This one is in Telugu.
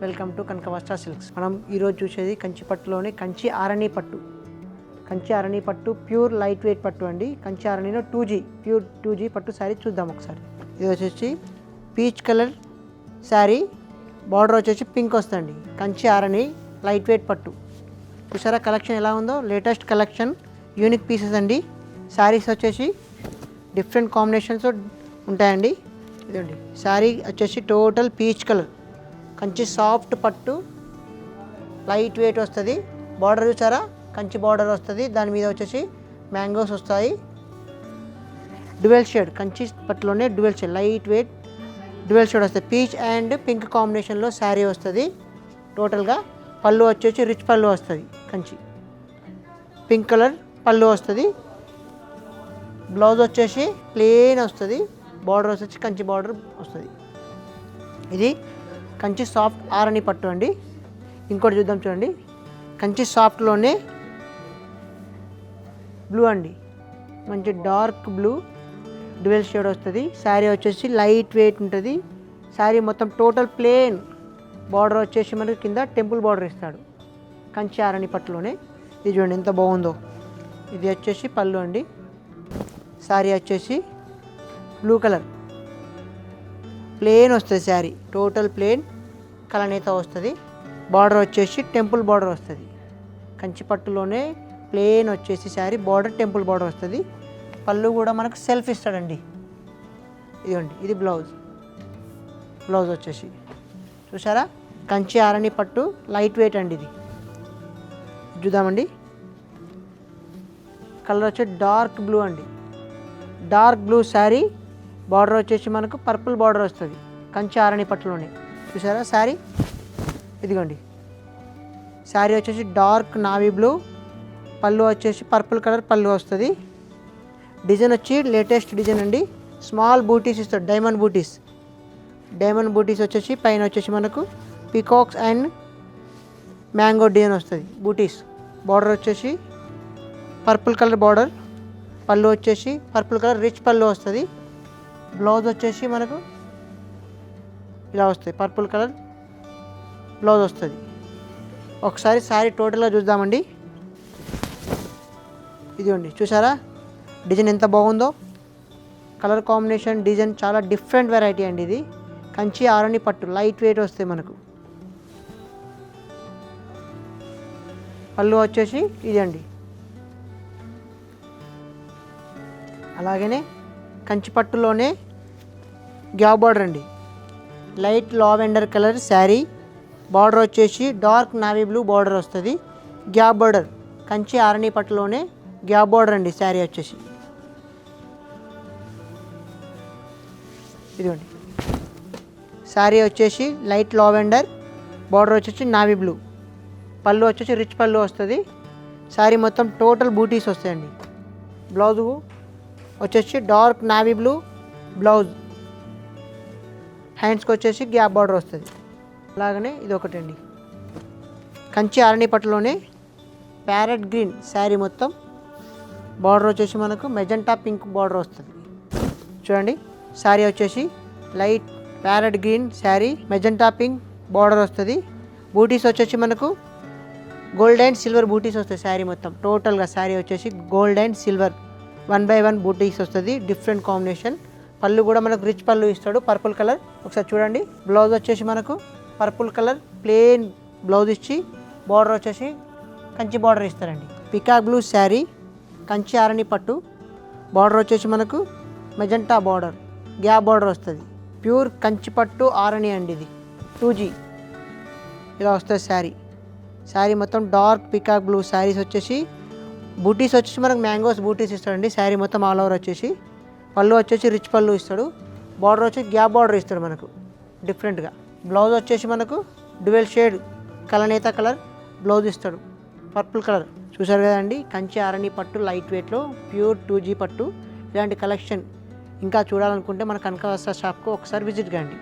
Welcome to కనకవస్త్ర silks. మనం ఈరోజు చూసేది కంచి పట్టులోనే కంచి ఆరణి పట్టు. కంచి ఆరణి పట్టు ప్యూర్ లైట్ వెయిట్ పట్టు అండి. కంచి ఆరణిలో 2G ప్యూర్ 2G పట్టు శారీ చూద్దాం ఒకసారి. ఇది వచ్చేసి పీచ్ కలర్ శారీ, బార్డర్ వచ్చేసి పింక్ వస్తుంది. కంచి ఆరణి లైట్ వెయిట్ పట్టు. చూసారా కలెక్షన్ ఎలా ఉందో, లేటెస్ట్ కలెక్షన్, యూనిక్ పీసెస్ అండి. శారీస్ వచ్చేసి డిఫరెంట్ కాంబినేషన్స్ ఉంటాయండి. ఇదండి శారీ వచ్చేసి total peach colour, Kanchi soft పట్టు, లైట్ వెయిట్ వస్తుంది. బార్డర్ చూసారా కంచి బార్డర్ వస్తుంది, దాని మీద వచ్చేసి మ్యాంగోస్ వస్తాయి. డ్యువెల్ షేడ్, కంచి పట్టులోనే dual shade, light weight dual shade వస్తుంది. పీచ్ అండ్ పింక్ కాంబినేషన్లో శారీ వస్తుంది. టోటల్గా పళ్ళు వచ్చేసి రిచ్ పళ్ళు వస్తుంది, కంచి పింక్ కలర్ పళ్ళు వస్తుంది. బ్లౌజ్ వచ్చేసి ప్లెయిన్ వస్తుంది, బార్డర్ వచ్చేసి కంచి బార్డర్ వస్తుంది. ఇది కంచి సాఫ్ట్ ఆరణి పట్టు అండి. ఇంకోటి చూద్దాం చూడండి, కంచి సాఫ్ట్లోనే బ్లూ అండి, మంచి డార్క్ బ్లూ డ్యువెల్ షేడ్ వస్తుంది. శారీ వచ్చేసి లైట్ వెయిట్ ఉంటుంది. శారీ మొత్తం టోటల్ ప్లెయిన్, బార్డర్ వచ్చేసి మనకి కింద టెంపుల్ బార్డర్ ఇస్తాడు కంచి ఆరణి పట్టులోనే. ఇది చూడండి ఎంత బాగుందో. ఇది వచ్చేసి పళ్ళు అండి. శారీ వచ్చేసి బ్లూ కలర్ ప్లెయిన్ వస్తుంది. శారీ టోటల్ ప్లెయిన్ కలనేత వస్తుంది. బార్డర్ వచ్చేసి టెంపుల్ బార్డర్ వస్తుంది. కంచి పట్టులోనే ప్లెయిన్ వచ్చేసి శారీ బార్డర్ టెంపుల్ బార్డర్ వస్తుంది. పళ్ళు కూడా మనకు సెల్ఫ్ ఇస్తాడండి. ఇదిగోండి ఇది బ్లౌజ్. బ్లౌజ్ వచ్చేసి చూసారా కంచి ఆరణి పట్టు లైట్ వెయిట్ అండి. ఇది చూద్దామండి. కలర్ వచ్చి డార్క్ బ్లూ అండి, డార్క్ బ్లూ శారీ. బార్డర్ వచ్చేసి మనకు పర్పుల్ బార్డర్ వస్తుంది కంచి ఆరణి పట్టులోనే. చూసారా శారీ, ఇదిగోండి శారీ వచ్చేసి డార్క్ నావీ బ్లూ, పళ్ళు వచ్చేసి పర్పుల్ కలర్ పళ్ళు వస్తుంది. డిజైన్ వచ్చి లేటెస్ట్ డిజైన్ అండి. స్మాల్ బూటీస్ ఇస్తాడు, డైమండ్ బూటీస్. డైమండ్ బూటీస్ వచ్చేసి పైన వచ్చేసి మనకు పీకాక్స్ అండ్ మ్యాంగో డిజైన్ వస్తుంది బూటీస్. బార్డర్ వచ్చేసి పర్పుల్ కలర్ బార్డర్, పళ్ళు వచ్చేసి పర్పుల్ కలర్ రిచ్ పళ్ళు వస్తుంది. బ్లౌజ్ వచ్చేసి మనకు ఇలా వస్తుంది, పర్పుల్ కలర్ బ్లౌజ్ వస్తుంది. ఒకసారి శారీ టోటల్గా చూద్దామండి. ఇదిగోండి చూసారా డిజైన్ ఎంత బాగుందో. కలర్ కాంబినేషన్ డిజైన్ చాలా డిఫరెంట్ వెరైటీ అండి. ఇది కంచి ఆరణి పట్టు లైట్ వెయిట్ వస్తాయి మనకు. పళ్ళు వచ్చేసి ఇది అండి. అలాగనే కంచి పట్టులోనే గ్యాప్ బార్డర్ అండి, light lavender colour sari. Border వచ్చేసి డార్క్ నావీ బ్లూ బార్డర్ వస్తుంది. గ్యాప్ బార్డర్ కంచి ఆరణి పట్టులోనే గ్యాప్ బార్డర్ అండి శారీ వచ్చేసి. ఇదిగోండి శారీ వచ్చేసి లైట్ లావెండర్, బార్డర్ వచ్చేసి నావీ బ్లూ, పళ్ళు వచ్చేసి రిచ్ పళ్ళు వస్తుంది. శారీ మొత్తం టోటల్ బూటీస్ వస్తాయండి. బ్లౌజు వచ్చేసి డార్క్ నావీ బ్లూ బ్లౌజ్, హ్యాండ్స్కి వచ్చేసి గ్యాప్ బార్డర్ వస్తుంది. అలాగనే ఇది ఒకటండి కంచి ఆరణి పట్టులోనే ప్యారెట్ గ్రీన్ శారీ మొత్తం. బార్డర్ వచ్చేసి మనకు మెజెంటా పింక్ బార్డర్ వస్తుంది. చూడండి శారీ వచ్చేసి light parrot green sari, magenta pink border వస్తుంది. బూటీస్ వచ్చేసి మనకు గోల్డ్ అండ్ సిల్వర్ బూటీస్ వస్తాయి శారీ మొత్తం. టోటల్గా శారీ వచ్చేసి గోల్డ్ అండ్ సిల్వర్ 1/1 బూటీస్ వస్తుంది. Different combination. పళ్ళు కూడా మనకు రిచ్ పళ్ళు ఇస్తాడు, పర్పుల్ కలర్. ఒకసారి చూడండి. బ్లౌజ్ వచ్చేసి మనకు పర్పుల్ కలర్ ప్లెయిన్ బ్లౌజ్ ఇచ్చి బార్డర్ వచ్చేసి కంచి బార్డర్ ఇస్తారండి. పికాక్ బ్లూ శారీ, కంచి ఆరణి పట్టు. బార్డర్ వచ్చేసి మనకు మెజెంటా బార్డర్, గ్యాప్ బార్డర్ వస్తుంది. ప్యూర్ కంచి పట్టు ఆరణి అండి. ఇది 2G ఇలా వస్తుంది శారీ. శారీ మొత్తం డార్క్ పికాక్ బ్లూ శారీస్ వచ్చేసి బూటీస్ వచ్చేసి మనకు మ్యాంగోస్ బూటీస్ ఇస్తాడండి. శారీ మొత్తం ఆల్ ఓవర్ వచ్చేసి. పళ్ళు వచ్చేసి రిచ్ పళ్ళు ఇస్తాడు. బార్డర్ వచ్చి గ్యాప్ బార్డర్ ఇస్తాడు మనకు డిఫరెంట్గా. బ్లౌజ్ వచ్చేసి మనకు డ్యువెల్ షేడ్ కలనేత కలర్ బ్లౌజ్ ఇస్తాడు, పర్పుల్ కలర్. చూసారు కదండి కంచి ఆరణి పట్టు లైట్ వెయిట్లో ప్యూర్ 2G పట్టు. ఇలాంటి కలెక్షన్ ఇంకా చూడాలనుకుంటే మన కనకవస్త్ర షాప్కు ఒకసారి విజిట్ కండి.